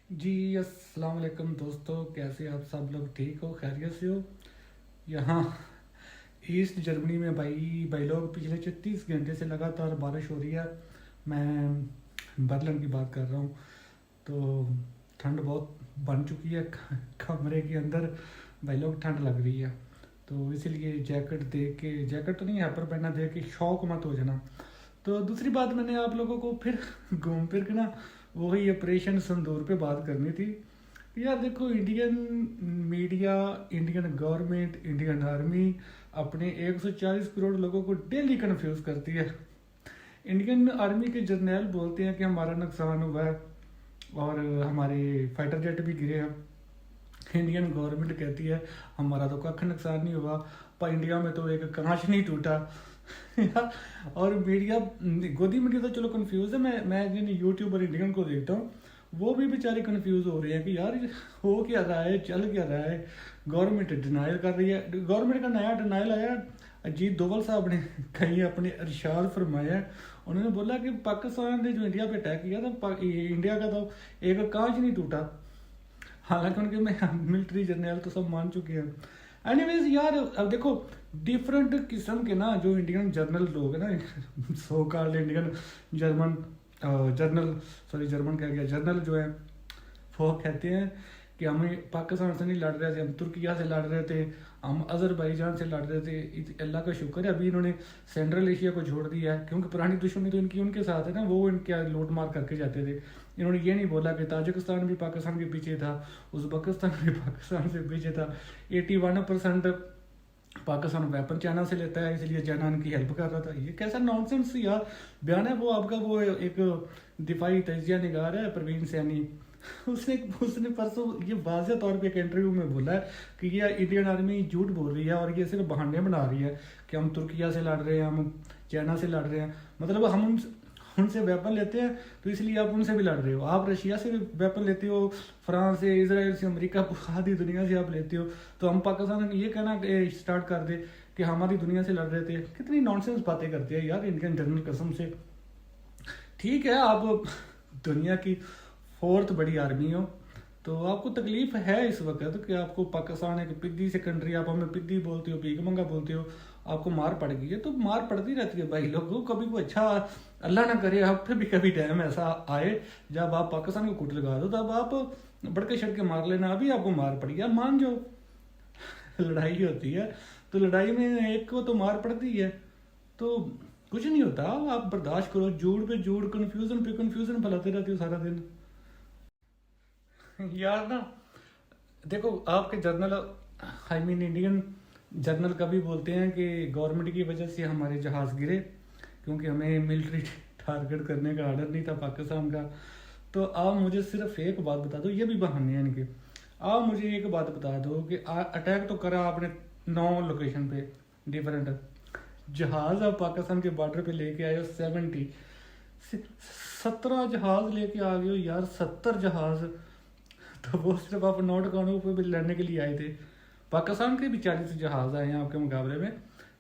जी अस्सलाम वालेकुम दोस्तों, कैसे आप सब लोग? ठीक हो, खैरियत से हो? यहाँ ईस्ट जर्मनी में भाई लोग पिछले 36 घंटे से लगातार बारिश हो रही है। मैं बर्लिन की बात कर रहा हूँ। तो ठंड बहुत बन चुकी है कमरे के अंदर। भाई लोग ठंड लग रही है, तो इसीलिए जैकेट देख के, जैकेट तो नहीं, हाइपर पहना देख के शौक मत हो जाना। तो दूसरी बात, मैंने आप लोगों को फिर घूम फिर के ना वही ऑपरेशन सिंदूर पे बात करनी थी। यार देखो, Indian media, Indian government, Indian army अपने 140 करोड़ लोगों को डेली कंफ्यूज करती है। इंडियन आर्मी के जर्नैल बोलते हैं कि हमारा नुकसान हुआ है और हमारे फाइटर जेट भी गिरे हैं। इंडियन गवर्नमेंट कहती है हमारा तो कख नुकसान नहीं हुआ, पर इंडिया में तो एक कांच नहीं टूटा। यार, और मीडिया, गोदी मीडिया तो चलो कंफ्यूज है। मैं जिन यूट्यूबर इंडियन को देखता हूँ, वो भी बेचारे कंफ्यूज हो रहे हैं कि यार हो क्या रहा है, चल क्या रहा है। गवर्नमेंट डिनाइल कर रही है। गवर्नमेंट का नया डिनाइल आया, अजीत दोवल साहब ने कहीं अपने इरशाद फरमाया है। उन्होंने बोला कि पाकिस्तान ने जो इंडिया पे अटैक किया था, इंडिया का तो एक कांच नहीं टूटा। हालांकि उनके में मिलिट्री जर्नल तो सब मान चुके हैं। एनीवेज यार, अब देखो, डिफरेंट किस्म के ना जो इंडियन जर्नल लोग हैं ना, so called Indian German journal, sorry German कह गया, जर्नल जो है, वो कहते हैं कि हम पाकिस्तान से नहीं लड़ रहे थे, हम तुर्किया से लड़ रहे थे, हम अजरबैजान से लड़ रहे थे। अल्लाह का शुक्र है अभी इन्होंने सेंट्रल एशिया को छोड़ दिया है, क्योंकि पुरानी दुश्मनी तो इनकी उनके साथ है ना, वो इनके लूट मार करके जाते थे। इन्होंने ये नहीं बोला कि ताजिकिस्तान भी पाकिस्तान के पीछे था, उज़्बेकिस्तान भी पाकिस्तान से पीछे था। 81% पाकिस्तान वेपन चाइना से लेता है, इसलिए चाइना इनकी हेल्प कर रहा था। ये कैसा नॉनसेंस यार बयान है वो आपका। वो एक दिफाई तजिया निगार है प्रवीण सैनी, उसने उसने परसों ये वाज़ह तौर पे एक इंटरव्यू में बोला है कि ये इंडियन आर्मी झूठ बोल रही है और ये सिर्फ बहाने बना रही है कि हम तुर्किया से लड़ रहे हैं, हम चाइना से लड़ रहे हैं। मतलब हम उनसे वेपन लेते हैं, तो इसलिए आप उनसे भी लड़ रहे हो। आप रशिया से भी वेपन लेते हो, फ्रांस से, इसराइल से, अमेरिका, आधी दुनिया से आप लेते हो। तो हम पाकिस्तान ये कहना स्टार्ट कर दे कि हम आधी दुनिया से लड़ रहे थे। कितनी नॉनसेंस बातें करते हैं यार इंडियन जनरल, कसम से। ठीक है, आप दुनिया की फोर्थ बड़ी आर्मी हो, तो आपको तकलीफ है इस वक्त कि आपको पाकिस्तान एक पिद्दी से कंट्री, आप हमें पिद्दी बोलते हो, भीख मंगा बोलते हो, आपको मार पड़ गई है। तो मार पड़ती रहती है भाई लोगों, कभी कोई अच्छा, अल्लाह ना करे आप पे भी कभी टाइम ऐसा आए जब आप पाकिस्तान को कुट लगा दो, तब आप बड़के छड़के मार लेना। अभी आपको मार पड़ी है, मान जाओ। लड़ाई होती है तो लड़ाई में एक को तो मार पड़ती है, तो कुछ नहीं होता, आप बर्दाश्त करो। झूठ पे झूठ, कन्फ्यूजन पे कन्फ्यूजन फैलाते रहते हो सारा दिन। यार ना देखो, आपके journal, I mean Indian journal कभी बोलते हैं कि गवर्नमेंट की वजह से हमारे जहाज़ गिरे, क्योंकि हमें मिलिट्री टारगेट करने का ऑर्डर नहीं था पाकिस्तान का। तो आप मुझे सिर्फ एक बात बता दो, ये भी बहाने हैं इनके। आप मुझे एक बात बता दो कि अटैक तो करा आपने 9 लोकेशन पे डिफरेंट, जहाज आप पाकिस्तान के बॉर्डर पे लेके आए हो 70, 17 जहाज लेके आ गए हो यार, 70 जहाज। तो वो सिर्फ आप 9 ठिकानों पे भी लड़ने के लिए आए थे। पाकिस्तान के भी 40 जहाज आए हैं आपके मुकाबले में।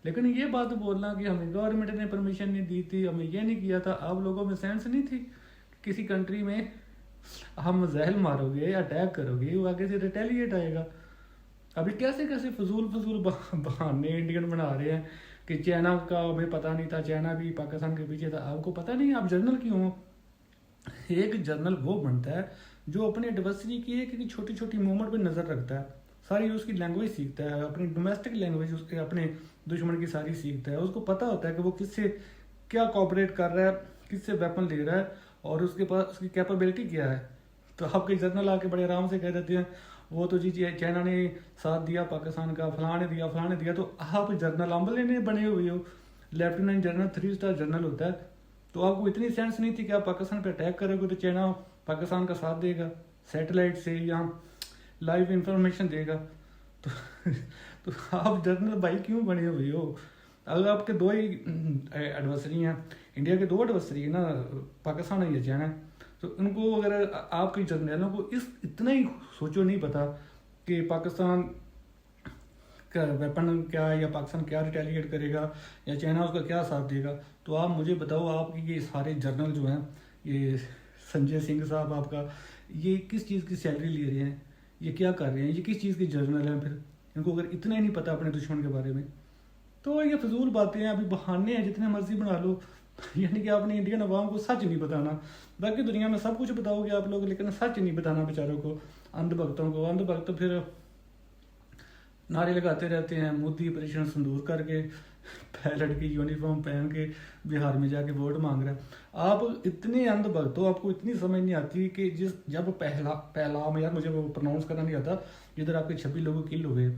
लेकिन ये बात बोलना कि हमें गवर्नमेंट ने परमिशन नहीं दी थी, हमें ये नहीं किया था, आप लोगों में सेंस नहीं थी किसी कंट्री में हम जहल मारोगे, अटैक करोगे, वो आगे से रिटेलिएट आएगा। अभी कैसे कैसे फजूल फजूल बहाने इंडियन बना रहे हैं कि चाइना का हमें पता नहीं था, चाइना भी पाकिस्तान के पीछे था। आपको पता नहीं, आप जर्नल क्यों हो? एक जर्नल वो बनता है जो अपने एडवर्सरी की एक छोटी छोटी मूवमेंट पे नज़र रखता है, सारी उसकी लैंग्वेज सीखता है, अपनी डोमेस्टिक लैंग्वेज उसके अपने दुश्मन की सारी सीखता है। उसको पता होता है कि वो किससे क्या कॉपरेट कर रहा है, किससे वेपन ले रहा है, और उसके पास उसकी कैपेबिलिटी क्या है। तो आपके जर्नल आके बड़े आराम से कह देते हैं वो तो जी चाइना ने साथ दिया पाकिस्तान का, फलाने दिया फलाने दिया। तो आप जर्नल अम्ब लेने बने हुए हो। लेफ्टिनेंट जनरल 3 स्टार जनरल होता है। तो आपको इतनी सेंस नहीं थी कि आप पाकिस्तान पे अटैक करोगे तो चाइना पाकिस्तान का साथ देगा, सैटेलाइट से या लाइव इंफॉर्मेशन देगा। तो तो आप जर्नल भाई क्यों बने हुए हो? अगर आपके दो ही एडवर्सरी हैं, इंडिया के दो एडवर्सरी है ना, पाकिस्तान है या चाइना है, तो उनको अगर आपके जर्नलों को इस इतना ही सोचो नहीं पता कि पाकिस्तान का वेपन क्या है, या पाकिस्तान क्या रिटेलिएट करेगा, या चाइना उसका क्या साथ देगा, तो आप मुझे बताओ, आपकी ये सारे जर्नल जो हैं ये संजय सिंह साहब आपका, ये किस चीज़ की सैलरी ले रहे हैं, ये क्या कर रहे हैं, ये किस चीज़ के जर्नल हैं, फिर इनको अगर इतना ही नहीं पता अपने दुश्मन के बारे में तो ये फजूल बातें हैं। अभी बहाने हैं जितने मर्जी बना लो, यानी कि आपने इंडियन अवाम को सच नहीं बताना। बाकी दुनिया में सब कुछ बताओगे आप लोग, लेकिन सच नहीं बताना बेचारों को, अंधभक्तों को। अंधभक्त फिर नारे लगाते रहते हैं, मोदी ऑपरेशन सिंदूर करके पायलट की यूनिफॉर्म पहन के बिहार में जाके वोट मांग रहा है। आप इतने अंधभक्त हो, आपको इतनी समझ नहीं आती कि जब पहला यार मुझे वो प्रोनाउंस करना नहीं आता, जिधर आपके 26 लोगों किल हुए,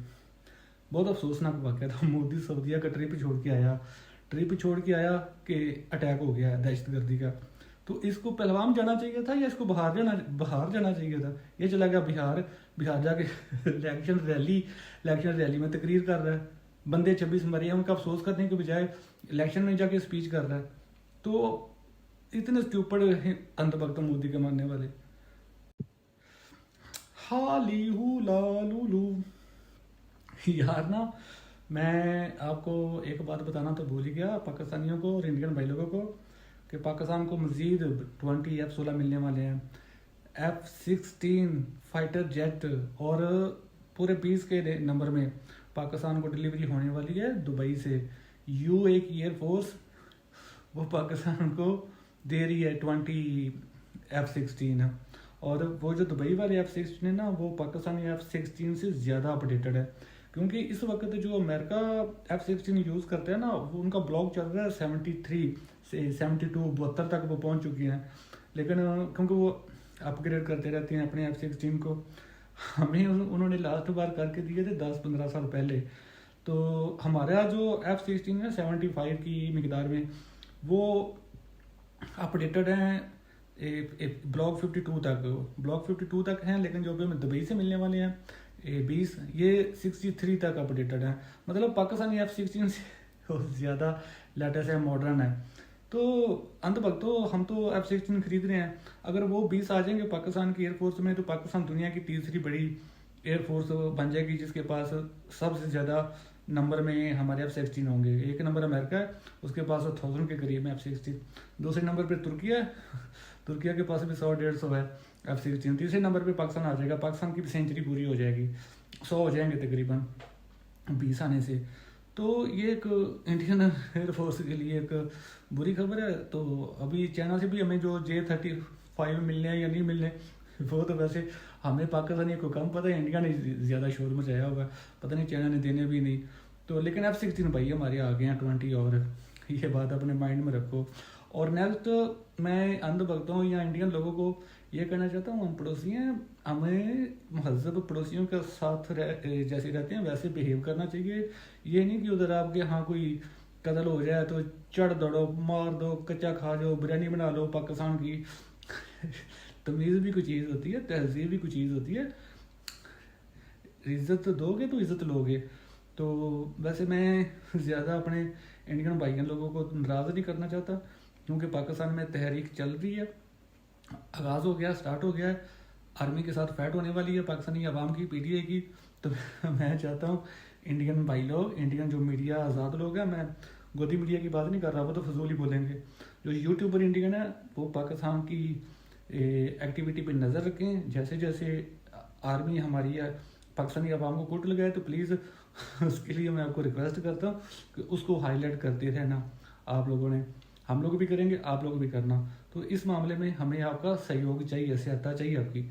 बहुत अफसोसनाक वाक़या था। मोदी सऊदीया का ट्रिप छोड़ के आया कि अटैक हो गया है दहशतगर्दी का। तो इसको पहलगाम जाना चाहिए था या इसको बाहर जाना चाहिए था? ये चला गया बिहार जाके इलेक्शन रैली में तकरीर कर रहा है। बंदे 26 मरे हैं, उनका अफसोस करने के बजाय इलेक्शन में जाके स्पीच कर रहा है। तो इतने स्टूपिड अंधभक्त मोदी के मानने वाले। हाली हू लालू यार ना, मैं आपको एक बात बताना तो भूल ही गया पाकिस्तानियों को और इंडियन भाई लोगों को, कि पाकिस्तान को मजीद 20 F-16 मिलने वाले हैं। F-16 फाइटर जेट और पूरे 20 के नंबर में पाकिस्तान को डिलीवरी होने वाली है दुबई से। UAE की एयरफोर्स वो पाकिस्तान को दे रही है 20 F-16, और वो जो दुबई वाले F-16 है ना, वो पाकिस्तानी F-16 से ज़्यादा अपडेटेड है। क्योंकि इस वक्त जो अमेरिका F-16 यूज़ करते हैं ना, वो उनका ब्लॉक चल रहा है 73 से 72 तक वो पहुंच चुकी हैं। लेकिन क्योंकि वो अपग्रेड करते रहते हैं अपने F-16 को, हमें उन्होंने लास्ट बार करके दिए थे 10-15 साल पहले। तो हमारा जो F-16 है 75 की मिकदार में, वो अपडेटेड हैं ब्लॉक 52 तक हैं। लेकिन जो भी हमें दुबई से मिलने वाले हैं 20, ये 63 तक अपडेटेड हैं। मतलब पाकिस्तानी F-16 से ज़्यादा लेटेस्ट है, मॉडर्न है। तो अंधभक्तों, हम तो F-16 खरीद रहे हैं, अगर वो 20 आ जाएंगे पाकिस्तान की एयरफोर्स में, तो पाकिस्तान दुनिया की तीसरी बड़ी एयरफोर्स बन जाएगी, जिसके पास सबसे ज़्यादा नंबर में हमारे F-16 होंगे। एक नंबर अमेरिका है, उसके पास 1000 के करीब है F-16। दूसरे नंबर पे तुर्किया है, तुर्किया के पास भी 100-150 है F-16। तीसरे नंबर पे पाकिस्तान आ जाएगा, पाकिस्तान की भी सेंचुरी पूरी हो जाएगी, 100 हो जाएंगे तकरीबन 20 आने से। तो ये एक इंडियन एयरफोर्स के लिए एक बुरी खबर है। तो अभी चाइना से भी हमें जो J-35 मिलने हैं या नहीं मिलने, वो तो वैसे हमें पाकिस्तानी को कम पता है, इंडिया ने ज़्यादा शोर मचाया होगा, पता नहीं चाइना ने देने भी नहीं। तो लेकिन F-16 भाई हमारे आ गए हैं 20, और ये बात अपने माइंड में रखो। और नेक्स्ट मैं अंधभक्तों या इंडियन लोगों को ये कहना चाहता हूँ, हम पड़ोसी हैं, हमें महजब पड़ोसियों के साथ जैसे रहते हैं वैसे बिहेव करना चाहिए। ये नहीं कि उधर आपके यहाँ कोई कत्ल हो जाए तो चढ़ दौड़ो, मार दो, कच्चा खा जाओ, बिरयानी बना लो पाकिस्तान की। तमीज़ भी कुछ चीज़ होती है, तहजीब भी कुछ चीज़ होती है। इज़्ज़त दोगे तो इज़्ज़त लोगे। तो वैसे मैं ज़्यादा अपने इंडियन भाइयों लोगों को नाराज़ नहीं करना चाहता, क्योंकि पाकिस्तान में तहरीक चल रही है, आगाज़ हो गया, स्टार्ट हो गया है, आर्मी के साथ फाइट होने वाली है पाकिस्तानी अवाम की, PTI की। तो मैं चाहता हूँ इंडियन भाई लोग, इंडियन जो मीडिया आज़ाद लोग हैं, मैं गोदी मीडिया की बात नहीं कर रहा, वो तो फजूल ही बोलेंगे, जो यूट्यूबर इंडियन है, वो पाकिस्तान की एक्टिविटी पे नज़र रखें। जैसे जैसे आर्मी हमारी है पाकिस्तानी अवाम को कुट लगाए, तो प्लीज़ उसके लिए मैं आपको रिक्वेस्ट करता हूँ कि उसको हाईलाइट करते रहना आप लोगों ने। हम लोग भी करेंगे, आप लोग भी करना। तो इस मामले में हमें आपका सहयोग चाहिए, सहायता चाहिए आपकी।